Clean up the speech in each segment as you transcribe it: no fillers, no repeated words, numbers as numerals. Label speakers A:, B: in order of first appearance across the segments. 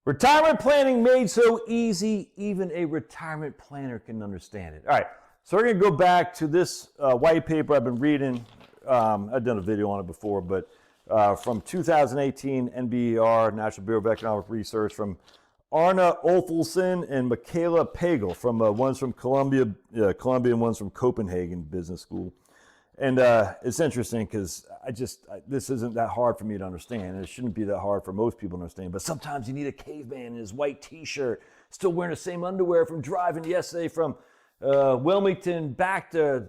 A: Retirement planning made so easy, even a retirement planner can understand it. All right, so we're going to go back to this white paper I've been reading. I've done a video on it before, but from 2018 NBER, National Bureau of Economic Research, from Arna Olfulson and Michaela Pagel, from one's from Columbia and one's from Copenhagen Business School. And it's interesting because this isn't that hard for me to understand. It shouldn't be that hard for most people to understand. But sometimes you need a caveman in his white T-shirt, still wearing the same underwear from driving yesterday from Wilmington back to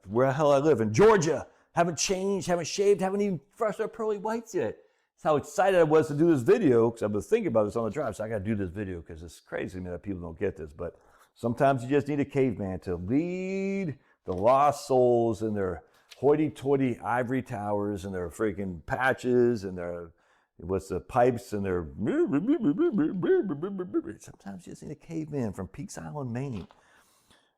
A: where the hell I live in Georgia. Haven't changed, haven't shaved, haven't even brushed our pearly whites yet. That's how excited I was to do this video because I've been thinking about this on the drive. So I got to do this video because it's crazy to me that people don't get this. But sometimes you just need a caveman to lead the lost souls in their hoity-toity ivory towers and their freaking patches and their, what's the pipes and their, sometimes you just need a caveman from Peaks Island, Maine.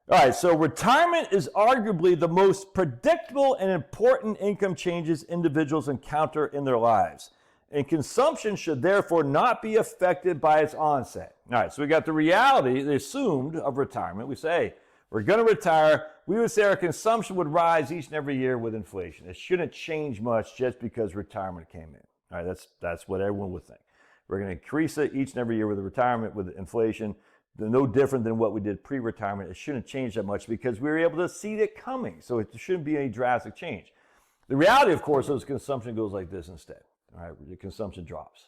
A: All right, so retirement is arguably the most predictable and important income changes individuals encounter in their lives. And consumption should therefore not be affected by its onset. All right, so we got the reality, the assumed of retirement. We say, hey, we're going to retire. We would say our consumption would rise each and every year with inflation. It shouldn't change much just because retirement came in. All right, that's what everyone would think. We're going to increase it each and every year with the retirement, with inflation. They're no different than what we did pre-retirement. It shouldn't change that much because we were able to see it coming. So it shouldn't be any drastic change. The reality, of course, is consumption goes like this instead. All right, the consumption drops.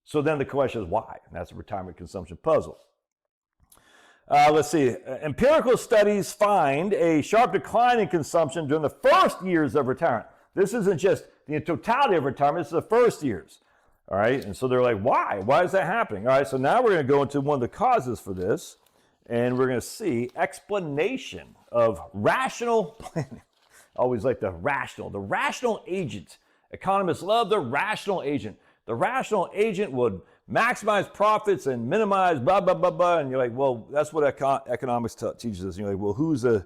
A: So then the question is why? And that's a retirement consumption puzzle. Let's see. Empirical studies find a sharp decline in consumption during the first years of retirement. This isn't just the totality of retirement, it's the first years. All right, and so they're like, why? Why is that happening? All right, so now we're going to go into one of the causes for this, and we're going to see explanation of rational planning. I always like the rational agent. Economists love the rational agent. The rational agent would maximize profits and minimize blah, blah, blah, blah. And you're like, well, that's what economics teaches us. And you're like, well, who's the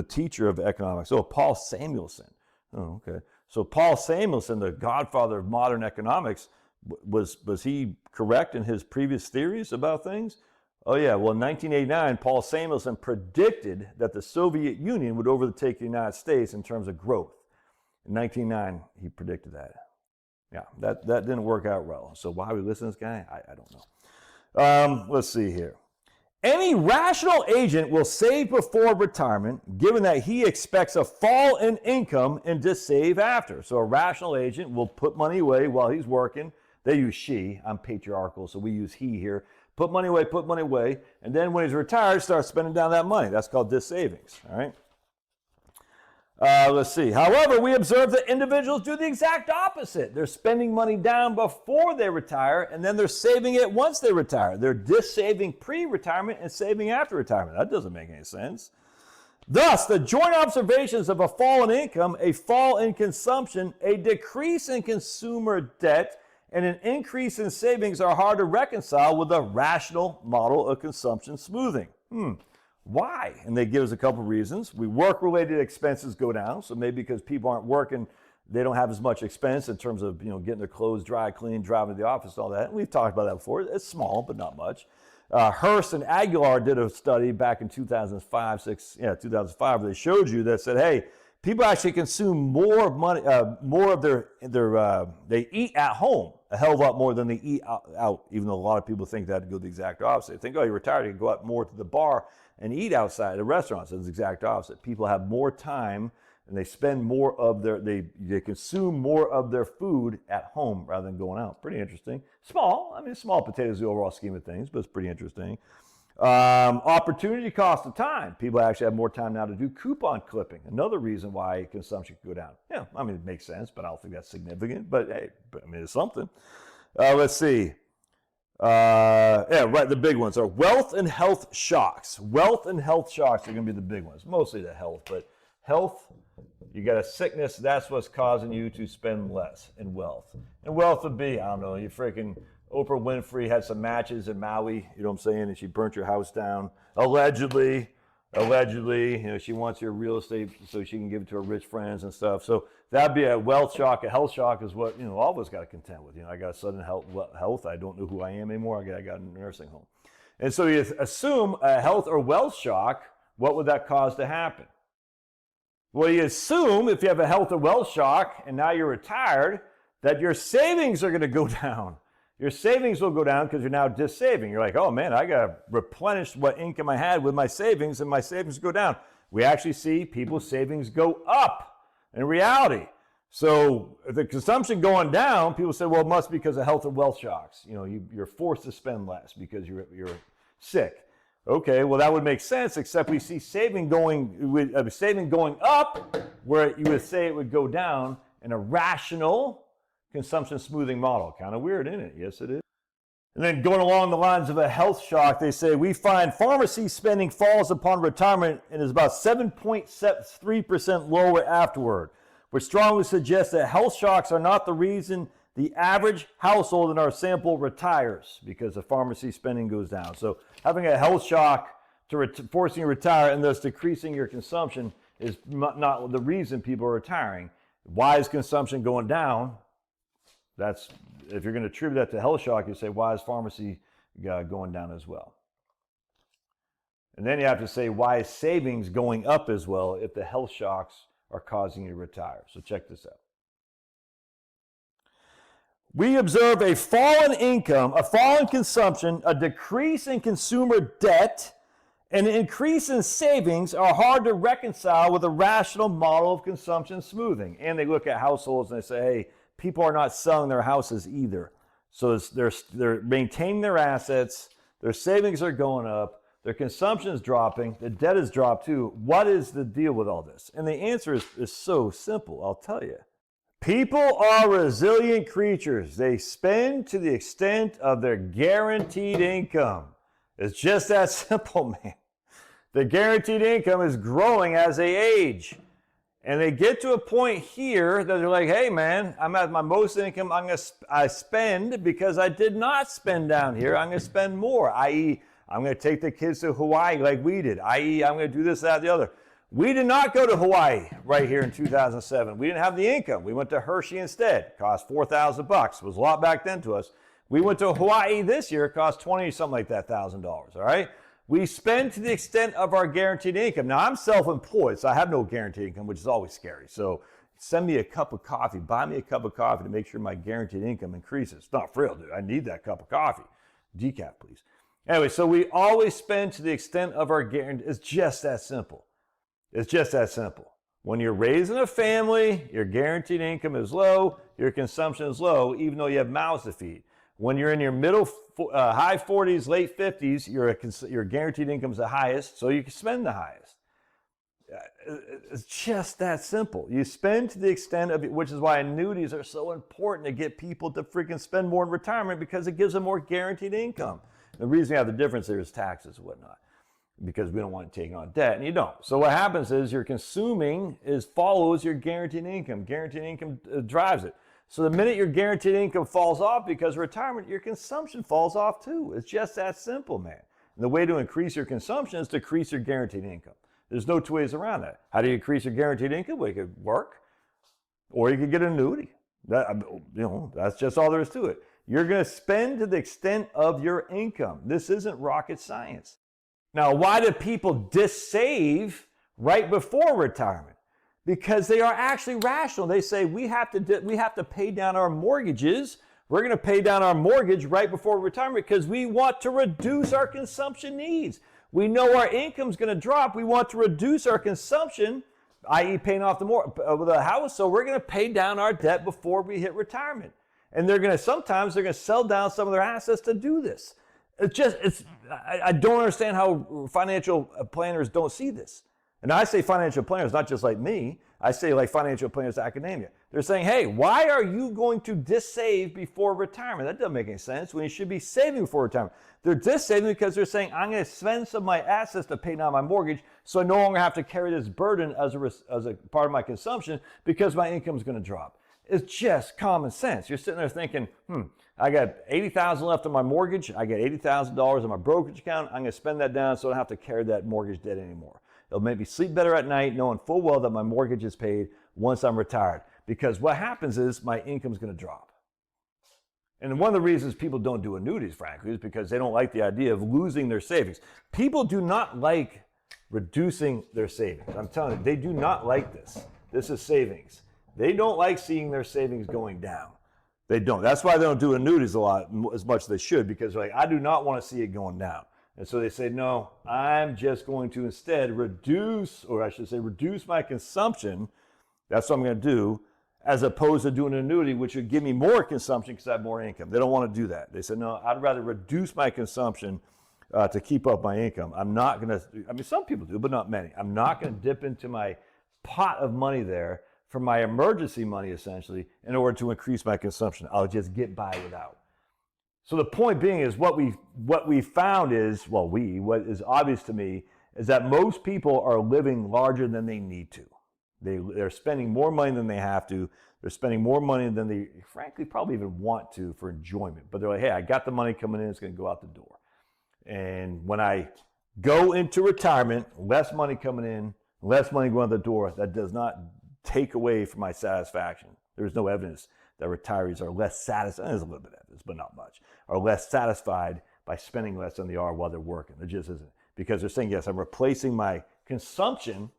A: teacher of economics? Oh, Paul Samuelson. Oh, okay. So Paul Samuelson, the godfather of modern economics, was he correct in his previous theories about things? Oh, yeah. Well, in 1989, Paul Samuelson predicted that the Soviet Union would overtake the United States in terms of growth. In 1909, he predicted that. Yeah, that didn't work out well. So why we listen to this guy, I don't know. Let's see here. Any rational agent will save before retirement, given that he expects a fall in income and to save after. So a rational agent will put money away while he's working. They use she. I'm patriarchal, so we use he here. Put money away, and then when he's retired, start spending down that money. That's called savings, all right? Let's see. However, we observe that individuals do the exact opposite. They're spending money down before they retire, and then they're saving it once they retire. They're dis-saving pre-retirement and saving after retirement. That doesn't make any sense. Thus, the joint observations of a fall in income, a fall in consumption, a decrease in consumer debt, and an increase in savings are hard to reconcile with a rational model of consumption smoothing. Why? And they give us a couple reasons. Work-related expenses go down, so maybe because people aren't working, they don't have as much expense in terms of getting their clothes dry, clean, driving to the office, all that. And we've talked about that before. It's small, but not much. Hurst and Aguilar did a study back in 2005, where they showed you that said, hey, people actually consume more money, more of they eat at home a hell of a lot more than they eat out, even though a lot of people think that go the exact opposite. They think, oh, you're retired, you can go out more to the bar and eat outside at restaurants. It's the exact opposite. People have more time and they spend more of they consume more of their food at home rather than going out. Pretty interesting. Small potatoes in the overall scheme of things, but it's pretty interesting. Opportunity cost of time. People actually have more time now to do coupon clipping. Another reason why consumption could go down. Yeah, it makes sense, but I don't think that's significant. But hey, it's something. Let's see. The big ones are wealth and health shocks. Wealth and health shocks are going to be the big ones. Mostly the health, but health, you got a sickness, that's what's causing you to spend less in wealth. And wealth would be, I don't know, you freaking Oprah Winfrey had some matches in Maui, you know what I'm saying, and she burnt your house down. Allegedly, she wants your real estate so she can give it to her rich friends and stuff. So That'd be a wealth shock. A health shock is what, all of us got to contend with. I got a sudden health. I don't know who I am anymore. I got a nursing home. And so you assume a health or wealth shock, what would that cause to happen? Well, you assume if you have a health or wealth shock and now you're retired, that your savings are going to go down. Your savings will go down because you're now dis-saving. You're like, oh man, I got to replenish what income I had with my savings, and my savings go down. We actually see people's savings go up in reality. So the consumption going down, people say, well, it must be because of health or wealth shocks. You're forced to spend less because you're sick. Okay, well, that would make sense, except we see saving going up where you would say it would go down in a rational consumption smoothing model. Kind of weird, isn't it? Yes, it is. And then going along the lines of a health shock, they say we find pharmacy spending falls upon retirement and is about 7.3% lower afterward, which strongly suggests that health shocks are not the reason the average household in our sample retires, because the pharmacy spending goes down. So having a health shock to forcing you to retire and thus decreasing your consumption is not the reason people are retiring. Why is consumption going down? That's, if you're going to attribute that to health shock, you say, why is pharmacy going down as well? And then you have to say, why is savings going up as well if the health shocks are causing you to retire? So check this out. We observe a fall in income, a fall in consumption, a decrease in consumer debt, and an increase in savings are hard to reconcile with a rational model of consumption smoothing. And they look at households and they say, hey, people are not selling their houses either. So they're maintaining their assets, their savings are going up, their consumption is dropping, the debt has dropped too. What is the deal with all this? And the answer is so simple, I'll tell you. People are resilient creatures. They spend to the extent of their guaranteed income. It's just that simple, man. The guaranteed income is growing as they age. And they get to a point here that they're like, hey man, I'm at my most income, I spend because I did not spend down here. I'm going to spend more, i.e. I'm going to take the kids to Hawaii like we did, i.e. I'm going to do this, that, the other. We did not go to Hawaii right here in 2007. We didn't have the income. We went to Hershey instead. Cost $4,000. It was a lot back then to us. We went to Hawaii this year. It cost something like that, $1,000, all right? We spend to the extent of our guaranteed income. Now, I'm self-employed, so I have no guaranteed income, which is always scary. So send me a cup of coffee. Buy me a cup of coffee to make sure my guaranteed income increases. It's not for real, dude. I need that cup of coffee. Decaf, please. Anyway, so we always spend to the extent of our guarantee. It's just that simple. It's just that simple. When you're raising a family, your guaranteed income is low, your consumption is low, even though you have mouths to feed. When you're in your high 40s, late 50s, your guaranteed income is the highest, so you can spend the highest. It's just that simple. You spend to the extent of it, which is why annuities are so important to get people to freaking spend more in retirement, because it gives them more guaranteed income. The reason you have the difference there is taxes and whatnot, because we don't want to take on debt, and you don't. So what happens is your consuming follows your guaranteed income. Guaranteed income drives it. So the minute your guaranteed income falls off because of retirement, your consumption falls off too. It's just that simple, man. And the way to increase your consumption is to increase your guaranteed income. There's no two ways around that. How do you increase your guaranteed income? Well, you could work, or you could get an annuity. That's just all there is to it. You're going to spend to the extent of your income. This isn't rocket science. Now, why do people dis-save right before retirement? Because they are actually rational. They say we have to pay down our mortgages. We're going to pay down our mortgage right before retirement because we want to reduce our consumption needs. We know our income's going to drop. We want to reduce our consumption, i.e. paying off the house. So we're going to pay down our debt before we hit retirement. And sometimes they're going to sell down some of their assets to do this. I don't understand how financial planners don't see this. And I say financial planners, not just like me. I say like financial planners academia. They're saying, hey, why are you going to dis-save before retirement? That doesn't make any sense when you should be saving before retirement. They're dis-saving because they're saying, I'm going to spend some of my assets to pay down my mortgage so I no longer have to carry this burden as a part of my consumption because my income is going to drop. It's just common sense. You're sitting there thinking, I got $80,000 left on my mortgage. I got $80,000 on my brokerage account. I'm going to spend that down so I don't have to carry that mortgage debt anymore. It'll make me sleep better at night knowing full well that my mortgage is paid once I'm retired. Because what happens is my income's going to drop. And one of the reasons people don't do annuities, frankly, is because they don't like the idea of losing their savings. People do not like reducing their savings. I'm telling you, they do not like this. This is savings. They don't like seeing their savings going down. They don't. That's why they don't do annuities a lot, as much as they should, because they're like, I do not want to see it going down. And so they say, no, I'm just going to instead reduce my consumption. That's what I'm going to do, as opposed to doing an annuity, which would give me more consumption because I have more income. They don't want to do that. They said, no, I'd rather reduce my consumption to keep up my income. I'm not going to, I mean, some people do, but not many. I'm not going to dip into my pot of money there for my emergency money, essentially, in order to increase my consumption. I'll just get by without. So the point being is what we found is, what is obvious to me is that most people are living larger than they need to. They're spending more money than they have to. They're spending more money than they, frankly, probably even want to for enjoyment. But they're like, hey, I got the money coming in, it's going to go out the door. And when I go into retirement, less money coming in, less money going out the door, that does not take away from my satisfaction. There's no evidence that retirees are less satisfied. There's a little bit of evidence, but not much. Are less satisfied by spending less than they are while they're working. It just isn't. Because they're saying, yes, I'm replacing my consumption.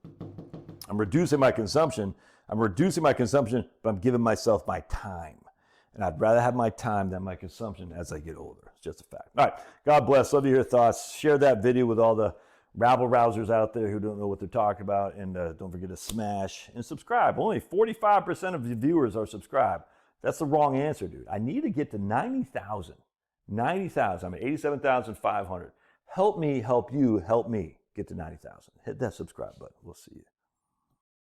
A: I'm reducing my consumption. But I'm giving myself my time. And I'd rather have my time than my consumption as I get older. It's just a fact. All right. God bless. Love to hear your thoughts. Share that video with all the rabble-rousers out there who don't know what they're talking about. And don't forget to smash and subscribe. Only 45% of the viewers are subscribed. That's the wrong answer, dude. I need to get to 90,000. 90,000. I'm at 87,500. Help me help you help me get to 90,000. Hit that subscribe button. We'll see you.